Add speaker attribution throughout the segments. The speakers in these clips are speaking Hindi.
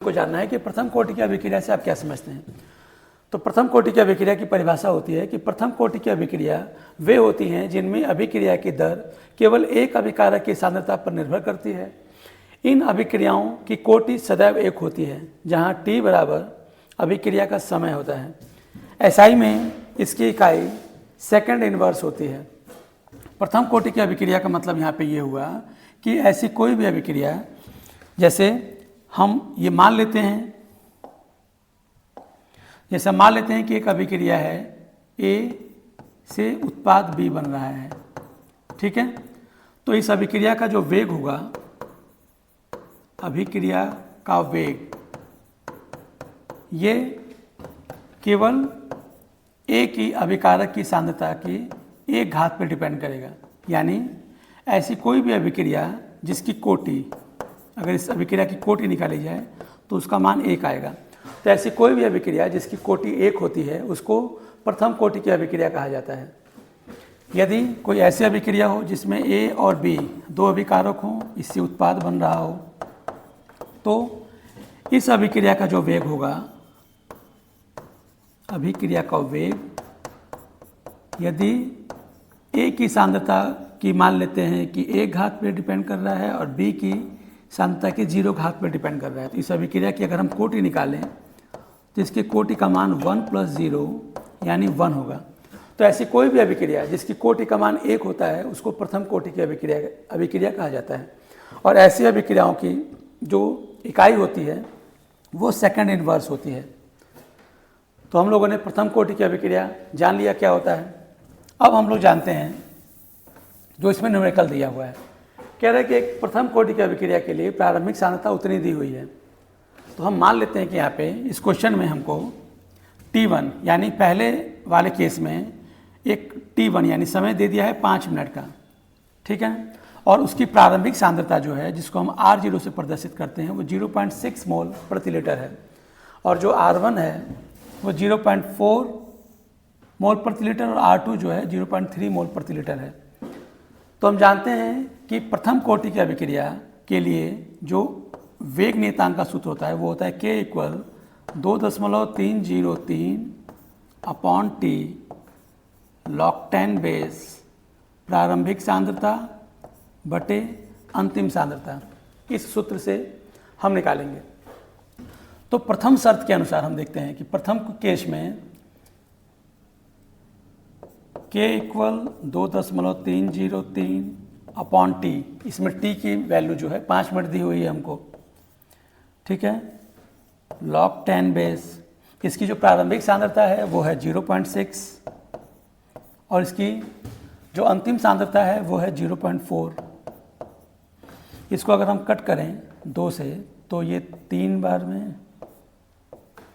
Speaker 1: को जानना है कि प्रथम कोटि की अभिक्रिया से आप क्या समझते हैं। तो प्रथम कोटि की अभिक्रिया की परिभाषा होती है कि प्रथम कोटि की अभिक्रिया वे होती हैं जिनमें अभिक्रिया की दर केवल एक अभिकारक की सांद्रता पर निर्भर करती है। इन अभिक्रियाओं की कोटि सदैव एक होती है, जहां t बराबर अभिक्रिया का समय होता है। SI में इसकी इकाई सेकंड इनवर्स होती है। प्रथम कोटि की अभिक्रिया का मतलब यहाँ पे ये हुआ कि ऐसी कोई भी अभिक्रिया, जैसे हम ये मान लेते हैं, जैसा मान लेते हैं कि एक अभिक्रिया है A से उत्पाद B बन रहा है, ठीक है। तो इस अभिक्रिया का जो वेग होगा, अभिक्रिया का वेग, ये केवल A की अभिकारक की सांद्रता की एक घात पर डिपेंड करेगा। यानी ऐसी कोई भी अभिक्रिया जिसकी कोटि, अगर इस अभिक्रिया की कोटि निकाली जाए तो उसका मान 1 आएगा। तो ऐसी कोई भी अभिक्रिया जिसकी कोटि 1 होती है उसको प्रथम कोटि की अभिक्रिया कहा जाता है। यदि कोई ऐसी अभिक्रिया हो जिसमें A और B दो अभिकारक हों, इससे उत्पाद बन रहा हो, तो इस अभिक्रिया का जो वेग होगा, अभिक्रिया का वेग यदि A की सांद्रता की मान लेते हैं कि 1 घात पर डिपेंड कर रहा है और B की सांद्रता की 0 घात पर डिपेंड कर रहा है, तो इस अभिक्रिया की अगर हम कोटि निकालें तो इसके कोटि का मान 1 + 0 यानी 1 होगा। तो ऐसी कोई भी अभिक्रिया जिसकी कोटि का मान 1 होता है उसको प्रथम कोटि की अभिक्रिया कहा जाता है। और ऐसी अभिक्रियाओं की जो इकाई होती है वो सेकंड इनवर्स होती है। तो हम लोगों ने प्रथम कोटि की अभिक्रिया जान लिया क्या होता है। अब हम लोग जानते हैं जो इसमें न्यूमेरिकल दिया हुआ है, कह रहे हैं कि एक प्रथम कोटि की अभिक्रिया के लिए प्रारंभिक सांद्रता उतनी दी हुई है। तो हम मान लेते हैं कि यहाँ पे इस क्वेश्चन में हमको T1 यानी पहले वाले केस में एक T1 यानी समय दे दिया है 5 मिनट का, ठीक है। और उसकी प्रारंभिक सांद्रता जो है, जिसको हम R0 से प्रदर्शित करते हैं, वो 0.6 मोल प्रति लीटर है। और जो R1 है वो 0.4 मोल प्रति लीटर और R2 जो है 0.3 मोल प्रति लीटर है। तो हम जानते हैं कि प्रथम कोटि की अभिक्रिया के लिए जो वेग नियतांक का सूत्र होता है वो होता है K = 2.303/T log 10 बेस प्रारंभिक सांद्रता बटे अंतिम सांद्रता। इस सूत्र से हम निकालेंगे। तो प्रथम शर्त के अनुसार हम देखते हैं कि प्रथम केस में K = 2.303/T, इसमें T की वैल्यू जो है 5 मिनट दी हुई है हमको, ठीक है। log 10 बेस, इसकी जो प्रारंभिक सांद्रता है वो है 0.6 और इसकी जो अंतिम सांद्रता है वो है 0.4। इसको अगर हम कट करें 2 से तो ये 3 बार में,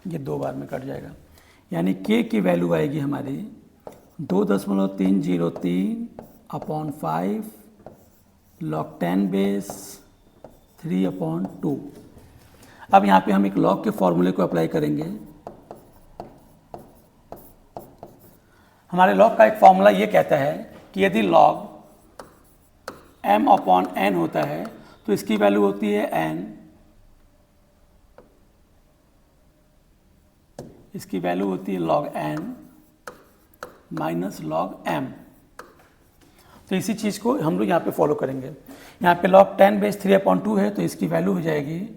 Speaker 1: ये 2 बार में कट जाएगा। यानी K की वैल्यू आएगी हमारी 2.303/5 log 10 बेस 3/2। अब यहाँ पे हम एक लॉग के फॉर्मूले को अप्लाई करेंगे। हमारे लॉग का एक फॉर्मूला ये कहता है कि यदि लॉग m/n होता है तो इसकी वैल्यू होती है n, इसकी वैल्यू होती है log n - log m। तो इसी चीज़ को हम लोग यहाँ पे फॉलो करेंगे। यहाँ पे log 10 बेस 3/2 है तो इसकी वैल्यू हो जाएगी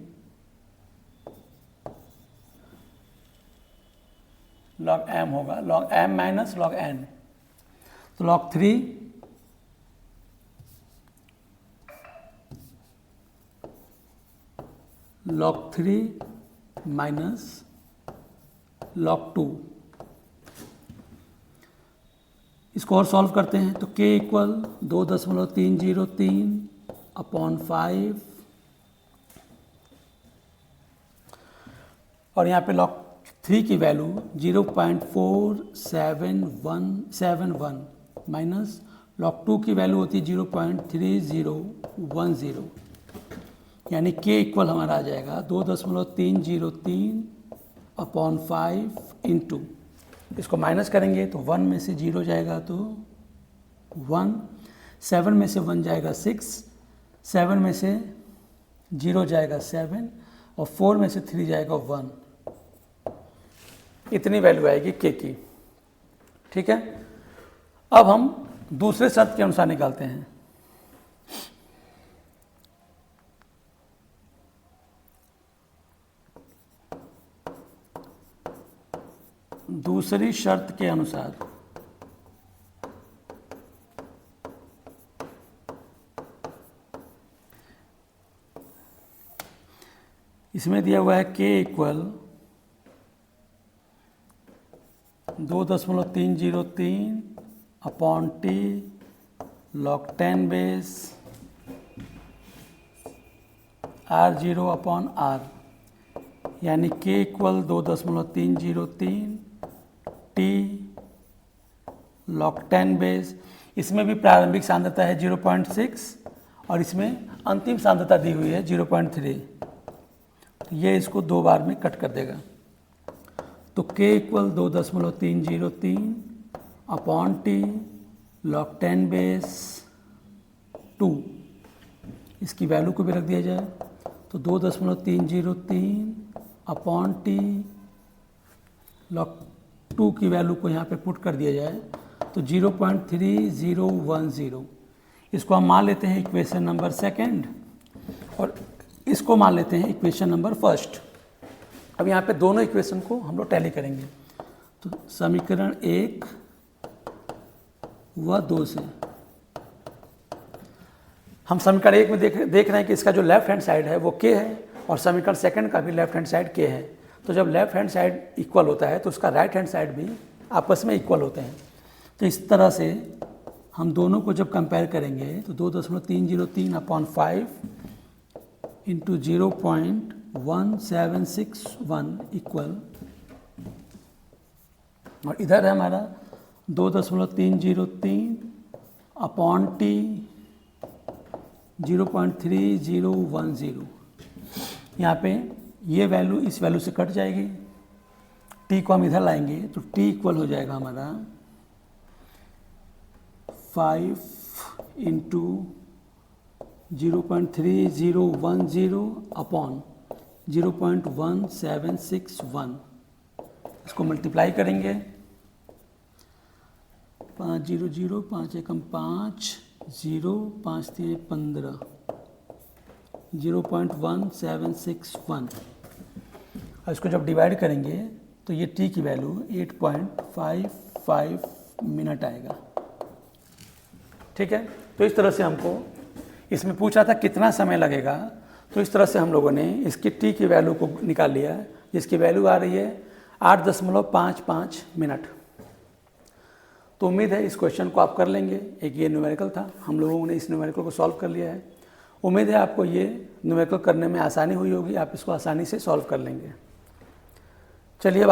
Speaker 1: log m होगा, log m - log n। तो log 3 minus log 2। इसको और सॉल्व करते हैं तो K = 2.303/5 और यहाँ पे log 3 की वैल्यू 0.4771 माइनस log 2 की वैल्यू होती है 0.3010, यानी K = हमारा आ जाएगा 2.303/5 इंटू, इसको माइनस करेंगे तो 1 में से 0 जाएगा तो 1, 7 में से 1 जाएगा 6, 7 में से 0 जाएगा 7 और 4 में से 3 जाएगा 1। इतनी वैल्यू आएगी k की। ठीक है, अब हम दूसरे शर्त के अनुसार निकालते हैं। दूसरी शर्त के अनुसार इसमें दिया हुआ है k equal 2.303 upon T log 10 base R0 upon R, यानी k equal 2.303 T log 10 base. इसमें भी प्रारंभिक सांद्रता है 0.6 और इसमें अंतिम सांद्रता दी हुई है 0.3, तो ये इसको 2 बार में कट कर देगा। तो k equal 2.303 upon T log 10 base 2, इसकी वैल्यू को भी रख दिया जाए, तो 2.303 अपॉन टी log 2 की वैल्यू को यहाँ पे पुट कर दिया जाए, तो 0.3010। इसको हम मान लेते हैं इक्वेशन नंबर सेकंड और इसको मान लेते हैं इक्वेशन नंबर फर्स्ट। अब यहाँ पे दोनों इक्वेशन को हम लोग टैली करेंगे। तो समीकरण 1 व 2 से हम समीकरण 1 में देख रहे हैं कि इसका जो लेफ्ट हैंड साइड है वो k है और समीकरण सेकंड का भी लेफ्ट हैंड साइड k है। तो जब लेफ्ट हैंड साइड इक्वल होता है तो उसका राइट हैंड साइड भी आपस में इक्वल होते हैं। तो इस तरह से हम दोनों को जब कंपेयर करेंगे तो 2.303 अपॉन 5 इंटू 0.1761 इक्वल, और इधर है हमारा 2.303 अपॉन टी 0.3010। यहाँ पे ये वैल्यू इस वैल्यू से कट जाएगी, टी को हम इधर लाएंगे तो टी इक्वल हो जाएगा हमारा 5 इंटू 0.3010 अपॉन 0.1761। इसको मल्टीप्लाई करेंगे, 5 0 0 5 1 5 0 5 3 15 0.1761। और इसको जब डिवाइड करेंगे तो ये टी की वैल्यू 8.55 मिनट आएगा। ठीक है, तो इस तरह से हमको इसमें पूछा था कितना समय लगेगा, तो इस तरह से हम लोगों ने इसकी टी की वैल्यू को निकाल लिया, जिसकी वैल्यू आ रही है 8.55 मिनट। तो उम्मीद है इस क्वेश्चन को आप कर लेंगे। एक ये न्यूमेरिकल था, हम लोगों ने इस न्यूमेरिकल को सॉल्व कर लिया है। उम्मीद है आपको ये न्यूमेरिकल करने में आसानी हुई होगी, आप इसको आसानी से सॉल्व कर लेंगे। चलिए अब